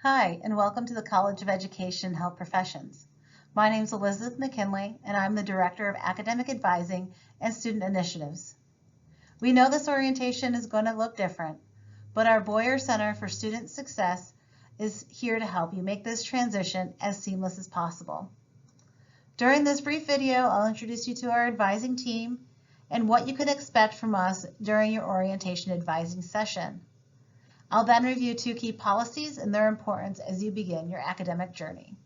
Hi, and welcome to the College of Education Health Professions. My name is Elizabeth McKinley, and I'm the Director of Academic Advising and Student Initiatives. We know this orientation is going to look different, but our Boyer Center for Student Success is here to help you make this transition as seamless as possible. During this brief video, I'll introduce you to our advising team and what you can expect from us during your orientation advising session. I'll then review 2 key policies and their importance as you begin your academic journey.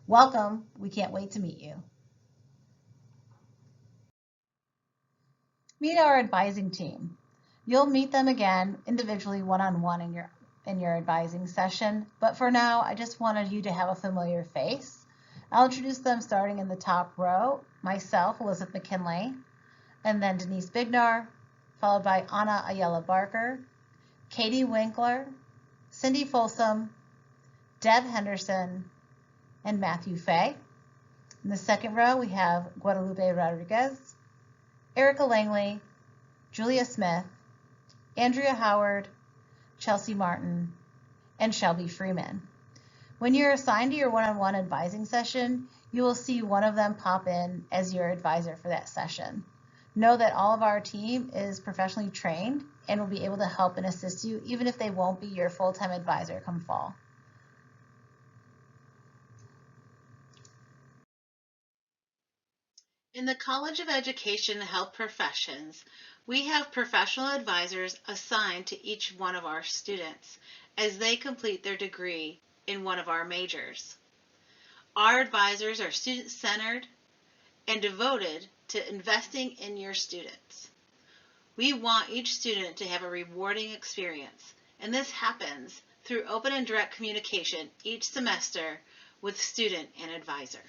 Welcome, we can't wait to meet you. Meet our advising team. You'll meet them again individually one-on-one in your advising session, but for now I just wanted you to have a familiar face. I'll introduce them starting in the top row, myself, Elizabeth McKinley, and then Denise Bignar, followed by Anna Ayala Barker, Katie Winkler, Cindy Folsom, Deb Henderson, and Matthew Fay. In the second row, we have Guadalupe Rodriguez, Erica Langley, Julia Smith, Andrea Howard, Chelsea Martin, and Shelby Freeman. When you're assigned to your one-on-one advising session, you will see one of them pop in as your advisor for that session. Know that all of our team is professionally trained and will be able to help and assist you even if they won't be your full-time advisor come fall. In the College of Education and Health Professions, we have professional advisors assigned to each one of our students as they complete their degree in one of our majors. Our advisors are student-centered and devoted to investing in your students. We want each student to have a rewarding experience, and this happens through open and direct communication each semester with student and advisor.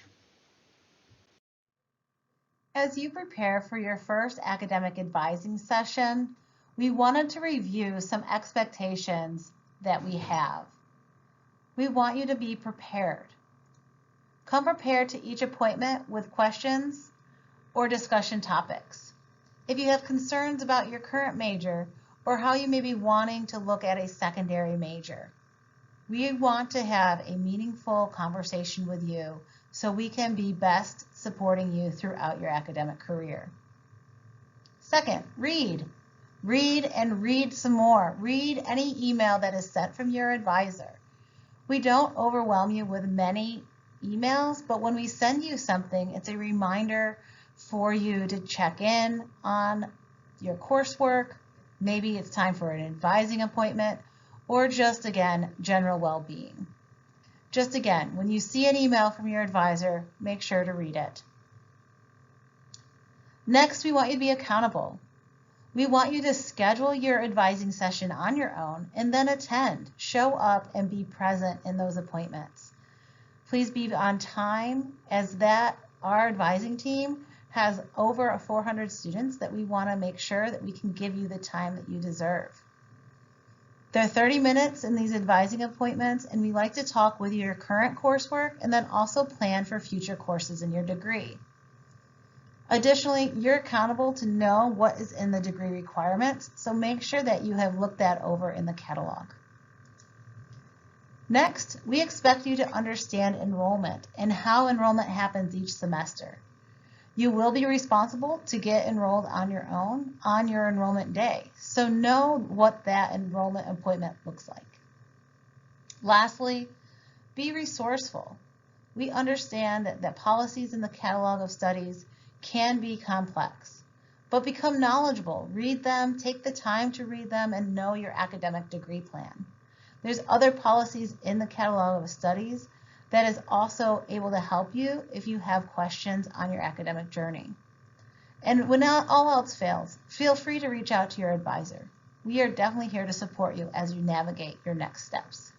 As you prepare for your first academic advising session, we wanted to review some expectations that we have. We want you to be prepared. Come prepared to each appointment with questions or discussion topics. If you have concerns about your current major or how you may be wanting to look at a secondary major, we want to have a meaningful conversation with you so we can be best supporting you throughout your academic career. Second, read. Read and read some more. Read any email that is sent from your advisor. We don't overwhelm you with many emails, but when we send you something, it's a reminder for you to check in on your coursework. Maybe it's time for an advising appointment, or just, again, general well-being. Just again, when you see an email from your advisor, make sure to read it. Next, we want you to be accountable. We want you to schedule your advising session on your own and then attend, show up, and be present in those appointments. Please be on time, as our advising team has over 400 students that we want to make sure that we can give you the time that you deserve. There are 30 minutes in these advising appointments, and we like to talk with your current coursework and then also plan for future courses in your degree. Additionally, you're accountable to know what is in the degree requirements, so make sure that you have looked that over in the catalog. Next, we expect you to understand enrollment and how enrollment happens each semester. You will be responsible to get enrolled on your own on your enrollment day, so know what that enrollment appointment looks like. Lastly, be resourceful. We understand that policies in the catalog of studies can be complex, but become knowledgeable. Read them, take the time to read them, and know your academic degree plan. There's other policies in the catalog of studies that is also able to help you if you have questions on your academic journey. And when all else fails, feel free to reach out to your advisor. We are definitely here to support you as you navigate your next steps.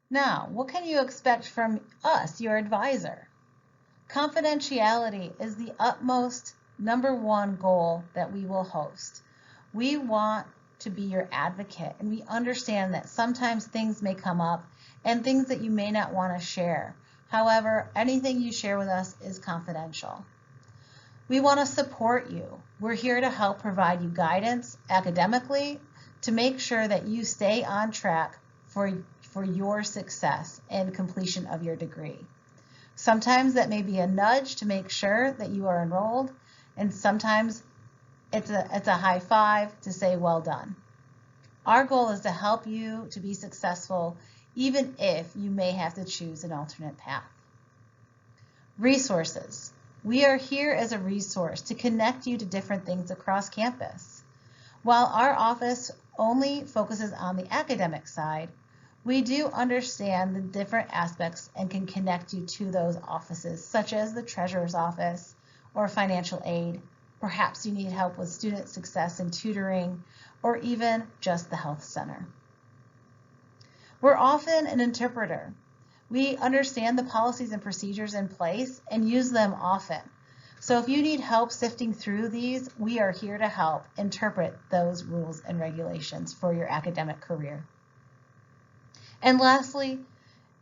Now, what can you expect from us, your advisor? Confidentiality is the utmost #1 goal that we will host. We want to be your advocate, and we understand that sometimes things may come up and things that you may not want to share. However, anything you share with us is confidential. We want to support you. We're here to help provide you guidance academically, to make sure that you stay on track for your success and completion of your degree. Sometimes that may be a nudge to make sure that you are enrolled, and sometimes it's a high five to say well done. Our goal is to help you to be successful even if you may have to choose an alternate path. Resources. We are here as a resource to connect you to different things across campus. While our office only focuses on the academic side, we do understand the different aspects and can connect you to those offices, such as the treasurer's office or financial aid. Perhaps you need help with student success and tutoring, or even just the health center. We're often an interpreter. We understand the policies and procedures in place and use them often. So if you need help sifting through these, we are here to help interpret those rules and regulations for your academic career. And lastly,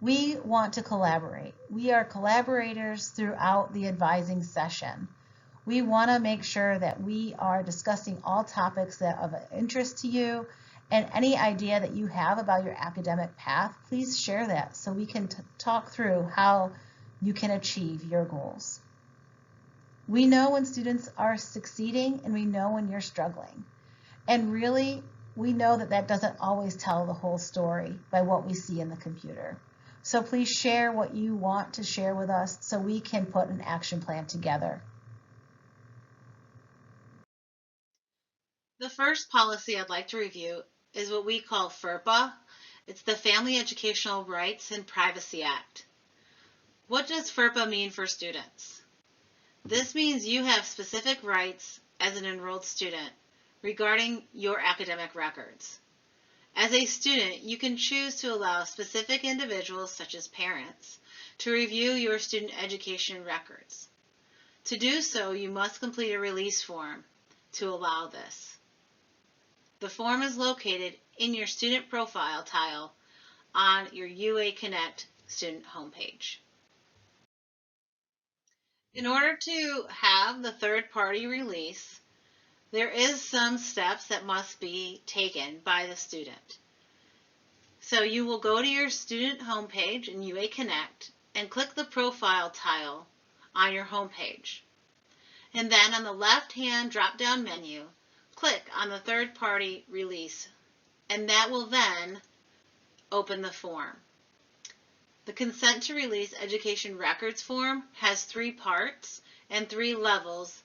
we want to collaborate. We are collaborators throughout the advising session. We want to make sure that we are discussing all topics that are of interest to you, and any idea that you have about your academic path, please share that so we can talk through how you can achieve your goals. We know when students are succeeding and we know when you're struggling. And really, we know that that doesn't always tell the whole story by what we see in the computer. So please share what you want to share with us so we can put an action plan together. The first policy I'd like to review is what we call FERPA. It's the Family Educational Rights and Privacy Act. What does FERPA mean for students? This means you have specific rights as an enrolled student regarding your academic records. As a student, you can choose to allow specific individuals, such as parents, to review your student education records. To do so, you must complete a release form to allow this. The form is located in your student profile tile on your UA Connect student homepage. In order to have the third-party release, there is some steps that must be taken by the student. So you will go to your student homepage in UA Connect and click the profile tile on your homepage. And then on the left-hand drop-down menu, click on the third-party release, and that will then open the form. The Consent to Release Education Records form has 3 parts and 3 levels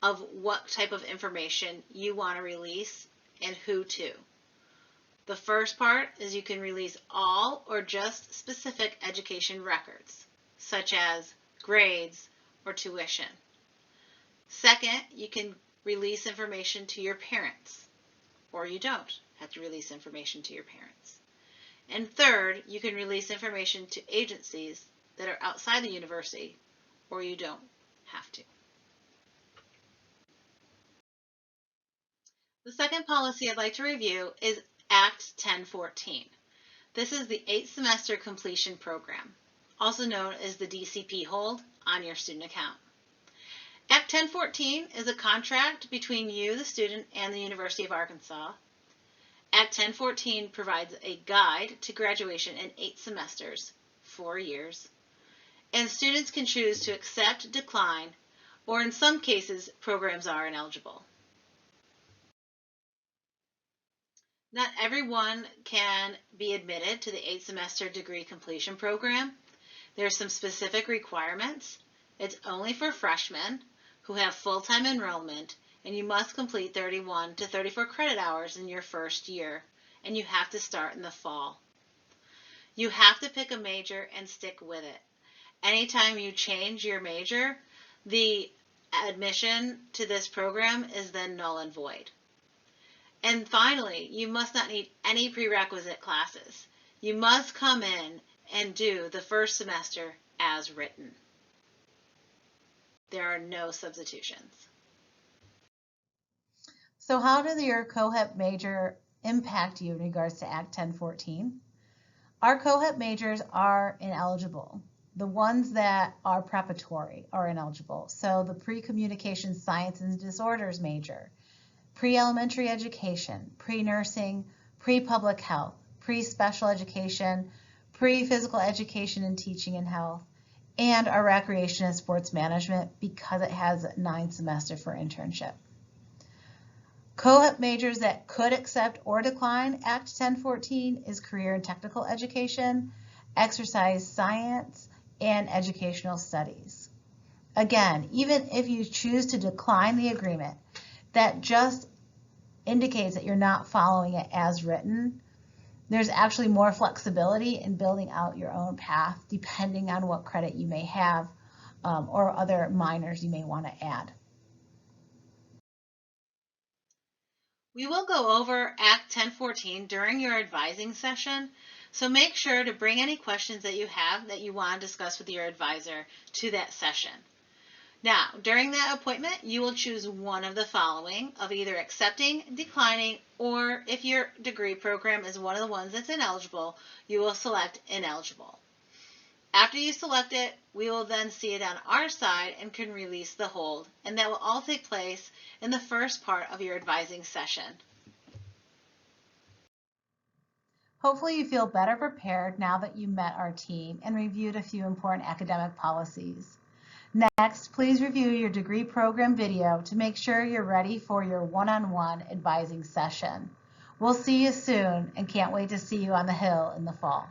of what type of information you want to release and who to. The first part is you can release all or just specific education records, such as grades or tuition. Second, you can release information to your parents, or you don't have to release information to your parents. And third, you can release information to agencies that are outside the university, or you don't have to. The second policy I'd like to review is Act 1014. This is the 8th semester completion program, also known as the DCP hold on your student account. Act 1014 is a contract between you, the student, and the University of Arkansas. Act 1014 provides a guide to graduation in 8 semesters, 4 years, and students can choose to accept, decline, or in some cases, programs are ineligible. Not everyone can be admitted to the 8 semester degree completion program. There are some specific requirements. It's only for freshmen who have full-time enrollment, and you must complete 31 to 34 credit hours in your first year, and you have to start in the fall. You have to pick a major and stick with it. Anytime you change your major, the admission to this program is then null and void. And finally, you must not need any prerequisite classes. You must come in and do the first semester as written. There are no substitutions. So how does your COHEP major impact you in regards to Act 1014? Our COHEP majors are ineligible. The ones that are preparatory are ineligible. So the pre-communication science and disorders major, pre-elementary education, pre-nursing, pre-public health, pre-special education, pre-physical education and teaching and health, and our recreation and sports management because it has 9 semesters for internship. Co-op majors that could accept or decline Act 1014 is career and technical education, exercise science, and educational studies. Again, even if you choose to decline the agreement, that just indicates that you're not following it as written. There's actually more flexibility in building out your own path depending on what credit you may have or other minors you may want to add. We will go over Act 1014 during your advising session, so make sure to bring any questions that you have that you want to discuss with your advisor to that session. Now, during that appointment, you will choose one of the following of either accepting, declining, or if your degree program is one of the ones that's ineligible, you will select ineligible. After you select it, we will then see it on our side and can release the hold, and that will all take place in the first part of your advising session. Hopefully you feel better prepared now that you met our team and reviewed a few important academic policies. Next, please review your degree program video to make sure you're ready for your one-on-one advising session. We'll see you soon and can't wait to see you on the Hill in the fall.